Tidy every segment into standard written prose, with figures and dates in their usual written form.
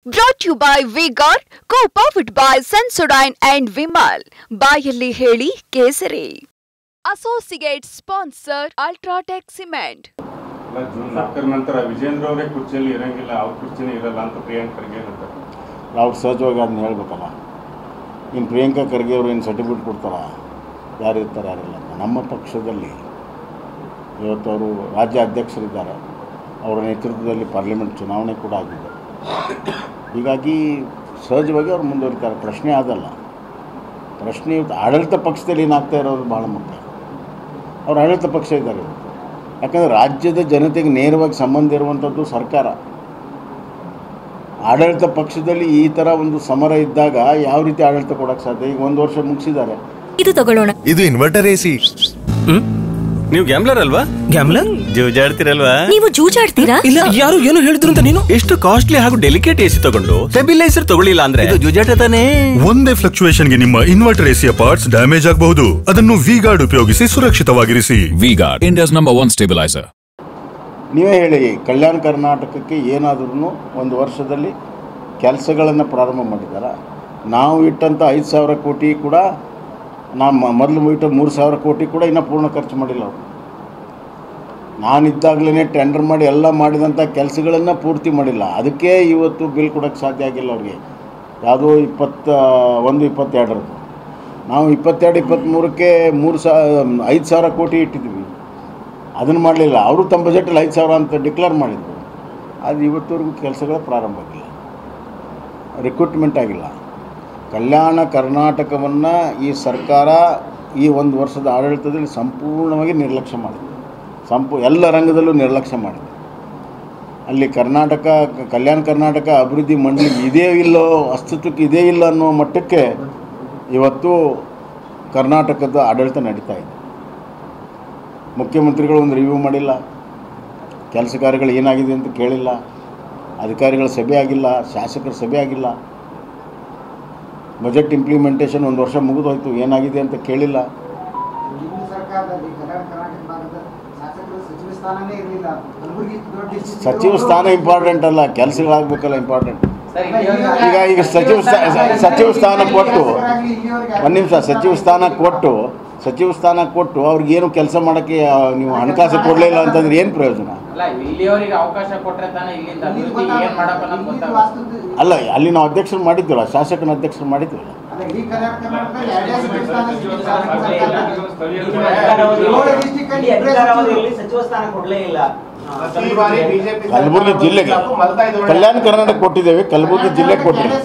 Brought to you by V-Guard, co-powered by Sensodyne and Vimal. ಬಾಯಲ್ಲಿ ಹೇಳಿ ಕೇಸರಿ. Associate sponsor Ultratech Cement. June 4ರ ನಂತರ ವಿಜೇಂದ್ರ ಅವರೇ ಕುರ್ಚಿಯಲ್ಲಿ ಇರಂಗಿಲ್ಲ, ಅವ್ರ ಕುರ್ಚಿನೇ ಇರಲ್ಲ ಅಂತ ಪ್ರಿಯಾಂಕ ಖರ್ಗೆ ಹೇಳ್ತಾರೆ. ಅವ್ರು ಸಹಜವಾಗಿ ಅದನ್ನ ಹೇಳ್ಬೇಕಲ್ಲ. ಇನ್ನು ಪ್ರಿಯಾಂಕಾ ಖರ್ಗೆ ಅವರು ಏನು ಸರ್ಟಿಫಿಕೇಟ್ ಕೊಡ್ತಾರ, ಯಾರು ಇರ್ತಾರೆ ಯಾರಿಲ್ಲ ಅಂತ. ನಮ್ಮ ಪಕ್ಷದಲ್ಲಿ ಇವತ್ತು ಅವರು ರಾಜ್ಯ ಅಧ್ಯಕ್ಷರಿದ್ದಾರೆ, ಅವರ ನೇತೃತ್ವದಲ್ಲಿ ಪಾರ್ಲಿಮೆಂಟ್ ಚುನಾವಣೆ ಕೂಡ ಆಗಿದೆ. ಹೀಗಾಗಿ ಸಹಜವಾಗಿ ಅವ್ರು ಮುಂದುವರಿತಾರೆ, ಪ್ರಶ್ನೆ ಅದಲ್ಲ. ಪ್ರಶ್ನೆ ಇವತ್ತು ಆಡಳಿತ ಪಕ್ಷದಲ್ಲಿ ಏನಾಗ್ತಾ ಇರೋದು ಭಾಳ ಮುಖ್ಯ. ಅವ್ರು ಆಡಳಿತ ಪಕ್ಷ ಇದ್ದಾರೆ ಇವತ್ತು, ಯಾಕಂದರೆ ರಾಜ್ಯದ ಜನತೆಗೆ ನೇರವಾಗಿ ಸಂಬಂಧ ಇರುವಂಥದ್ದು ಸರ್ಕಾರ. ಆಡಳಿತ ಪಕ್ಷದಲ್ಲಿ ಈ ಥರ ಒಂದು ಸಮರ ಇದ್ದಾಗ ಯಾವ ರೀತಿ ಆಡಳಿತ ಕೊಡೋಕ್ಕೆ ಸಾಧ್ಯ? ಈಗ 1 ವರ್ಷ ಮುಗಿಸಿದ್ದಾರೆ. ಇದು ತಗೊಳ್ಳೋಣ. ಇದು ಇನ್ವರ್ಟರ್ ಎಸಿ. ನೀವು ಗ್ಯಾಮ್ಲರ್ ಅಲ್ವಾ? ಗ್ಯಾಮ್ಲರ್ ಜೂಜಾಡ್ತಿರಲ್ವಾ? ನೀವು ಜೂಜಾಡ್ತೀರಾ? ಇಲ್ಲ, ಯಾರು ಏನು ಹೇಳಿದ್ರು ಅಂತ ನೀನು ಎಷ್ಟು ಕಾಸ್ಟ್ಲಿ ಹಾಗೂ ಡೆಲಿಕೇಟ್ ಎಸಿ ತಗೊಂಡು ಸ್ಟೆಬಿಲೈಸರ್ ತಗೊಳ್ಳಿಲ್ಲ ಅಂದ್ರೆ ಇದು ಜೂಜಾಟ ತಾನೇ. ಒಂದೇ ಫ್ಲಕ್ಚುಯೇಷನ್ ಗೆ ನಿಮ್ಮ ಇನ್ವರ್ಟರ್ ಎಸಿಯ ಪಾರ್ಟ್ಸ್ ಡ್ಯಾಮೇಜ್ ಆಗಬಹುದು. ಅದನ್ನು ವಿ-ಗಾರ್ಡ್ ಉಪಯೋಗಿಸಿ ಸುರಕ್ಷಿತವಾಗಿರಿಸಿ. V-Guard, India's number 1 stabiliser. ನೀವೇ ಹೇಳಿ, ಕಲ್ಯಾಣ ಕರ್ನಾಟಕಕ್ಕೆ ಏನಾದ್ರೂ 1 ವರ್ಷದಲ್ಲಿ ಕೆಲಸಗಳನ್ನು ಪ್ರಾರಂಭ ಮಾಡಿದ್ದಾರೆ. ನಾವು ಇಟ್ಟಂಥ 5,000 ಕೋಟಿ ಕೂಡ, ನಮ್ಮ ಮೊದಲು ಇಟ್ಟ 3,000 ಕೋಟಿ ಕೂಡ ಇನ್ನೂ ಪೂರ್ಣ ಖರ್ಚು ಮಾಡಿಲ್ಲ ಅವರು. ನಾನಿದ್ದಾಗಲೇ ಟೆಂಡರ್ ಮಾಡಿ ಎಲ್ಲ ಮಾಡಿದಂಥ ಕೆಲಸಗಳನ್ನು ಪೂರ್ತಿ ಮಾಡಿಲ್ಲ. ಅದಕ್ಕೆ ಇವತ್ತು ಬಿಲ್ ಕೊಡೋಕ್ಕೆ ಸಾಧ್ಯ ಆಗಿಲ್ಲ ಅವ್ರಿಗೆ. ಯಾವುದೋ 21-22 ನಾವು 22-23ಕ್ಕೆ 5,000 ಕೋಟಿ ಇಟ್ಟಿದ್ವಿ, ಅದನ್ನು ಮಾಡಲಿಲ್ಲ. ಅವರು ತಮ್ಮ ಬಜೆಟಲ್ಲಿ 5,000 ಅಂತ ಡಿಕ್ಲೇರ್ ಮಾಡಿದರು. ಅದು ಇವತ್ತವರೆಗೂ ಕೆಲಸಗಳ ಪ್ರಾರಂಭ ಆಗಿಲ್ಲ, ರಿಕ್ರೂಟ್ಮೆಂಟ್ ಆಗಿಲ್ಲ. ಕಲ್ಯಾಣ ಕರ್ನಾಟಕವನ್ನು ಈ ಸರ್ಕಾರ ಈ 1 ವರ್ಷದ ಆಡಳಿತದಲ್ಲಿ ಸಂಪೂರ್ಣವಾಗಿ ನಿರ್ಲಕ್ಷ್ಯ ಮಾಡಿದೆ. ಎಲ್ಲ ರಂಗದಲ್ಲೂ ನಿರ್ಲಕ್ಷ್ಯ ಮಾಡಿದೆ. ಅಲ್ಲಿ ಕಲ್ಯಾಣ ಕರ್ನಾಟಕ ಅಭಿವೃದ್ಧಿ ಮಂಡಳಿ ಇದೇ ಇಲ್ಲೋ, ಅಸ್ತಿತ್ವಕ್ಕೆ ಇದೇ ಇಲ್ಲ ಅನ್ನೋ ಮಟ್ಟಕ್ಕೆ ಇವತ್ತು ಕರ್ನಾಟಕದ ಆಡಳಿತ ನಡೀತಾ ಇದೆ. ಮುಖ್ಯಮಂತ್ರಿಗಳು ಒಂದು ರಿವ್ಯೂ ಮಾಡಿಲ್ಲ, ಕೆಲಸ ಕಾರ್ಯಗಳು ಏನಾಗಿದೆ ಅಂತ ಕೇಳಿಲ್ಲ, ಅಧಿಕಾರಿಗಳ ಸಭೆ ಆಗಿಲ್ಲ, ಶಾಸಕರ ಸಭೆ ಆಗಿಲ್ಲ. ಬಜೆಟ್ ಇಂಪ್ಲಿಮೆಂಟೇಷನ್ 1 ವರ್ಷ ಮುಗಿದೋಯ್ತು, ಏನಾಗಿದೆ ಅಂತ ಕೇಳಿಲ್ಲ. ಸಚಿವ ಸ್ಥಾನ ಇಂಪಾರ್ಟೆಂಟ್ ಅಲ್ಲ, ಕೆಲಸಗಳಾಗಬೇಕಲ್ಲ ಇಂಪಾರ್ಟೆಂಟ್. ಈಗ ಸಚಿವ ಸ್ಥಾನ ಕೊಟ್ಟು 1 ನಿಮಿಷ ಸಚಿವ ಸ್ಥಾನ ಕೊಟ್ಟು ಅವ್ರಿಗೇನು ಕೆಲಸ ಮಾಡೋಕ್ಕೆ ನೀವು ಹಣಕಾಸು ಕೊಡಲಿಲ್ಲ ಅಂತಂದ್ರೆ ಏನು ಪ್ರಯೋಜನ? ಅಲ್ಲ, ಅಲ್ಲಿ ನಾವು ಅಧ್ಯಕ್ಷರು ಮಾಡಿದ್ವಲ್ಲ, ಶಾಸಕನ ಅಧ್ಯಕ್ಷರು ಮಾಡಿದ್ವಲ್ಲ. ಕಲಬುರಗಿ ಜಿಲ್ಲೆಗೆ, ಕಲ್ಯಾಣ ಕರ್ನಾಟಕ ಕೊಟ್ಟಿದ್ದೇವೆ, ಕಲಬುರಗಿ ಜಿಲ್ಲೆಗೆ ಕೊಟ್ಟಿದ್ದೇವೆ.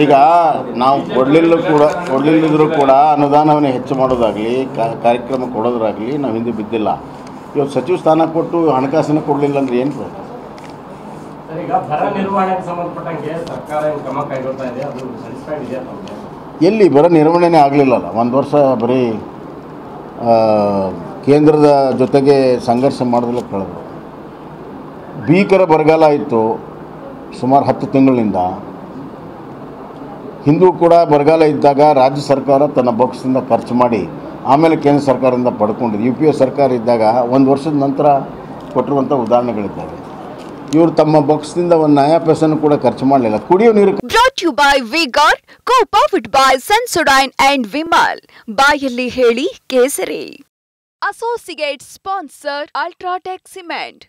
ಈಗ ನಾವು ಕೊಡಲಿಲ್ಲದ್ರೂ ಕೂಡ ಅನುದಾನವನ್ನು ಹೆಚ್ಚು ಮಾಡೋದಾಗಲಿ, ಕಾರ್ಯಕ್ರಮ ಕೊಡೋದಾಗಲಿ ನಾವು ಹಿಂದೆ ಬಿದ್ದಿಲ್ಲ. ಇವತ್ತು ಸಚಿವ ಸ್ಥಾನ ಕೊಟ್ಟು ಹಣಕಾಸನ್ನು ಕೊಡಲಿಲ್ಲ ಅಂದರೆ ಏನು ಪ್ರಯೋಜನ? ಎಲ್ಲಿ ಬರ ನಿರ್ವಹಣೆ ಆಗಲಿಲ್ಲಲ್ಲ. 1 ವರ್ಷ ಬರೀ ಕೇಂದ್ರದ ಜೊತೆಗೆ ಸಂಘರ್ಷ ಮಾಡೋದಲ್ಲ ಕಳೆದು. ಭೀಕರ ಬರಗಾಲ ಇತ್ತು ಸುಮಾರು 10 ತಿಂಗಳಿಂದ. ಹಿಂದೂ ಕೂಡ ಬರಗಾಲ ಇದ್ದಾಗ ರಾಜ್ಯ ಸರ್ಕಾರ ತನ್ನ ಬಾಕ್ಸಿಂದ ಖರ್ಚು ಮಾಡಿ ಆಮೇಲೆ ಕೇಂದ್ರ ಸರ್ಕಾರದಿಂದ ಪಡ್ಕೊಂಡಿದ್ದು. UPA ಸರ್ಕಾರ ಇದ್ದಾಗ 1 ವರ್ಷದ ನಂತರ ಕೊಟ್ಟಿರುವಂಥ ಉದಾಹರಣೆಗಳಿದ್ದಾವೆ. ಇವರು ತಮ್ಮ ಬಾಕ್ಸ್ನಿಂದ 1 ನಯಾ ಪೈಸೆನೂ ಕೂಡ ಖರ್ಚು ಮಾಡಲಿಲ್ಲ. ಕುಡಿಯೋ ನೀರು. Brought to you by V-Guard, co-powered by Sensodyne and Vimal. ಬಾಯಲ್ಲಿ ಹೇಳಿ ಕೇಸರಿ. Associate sponsor Ultratech Cement.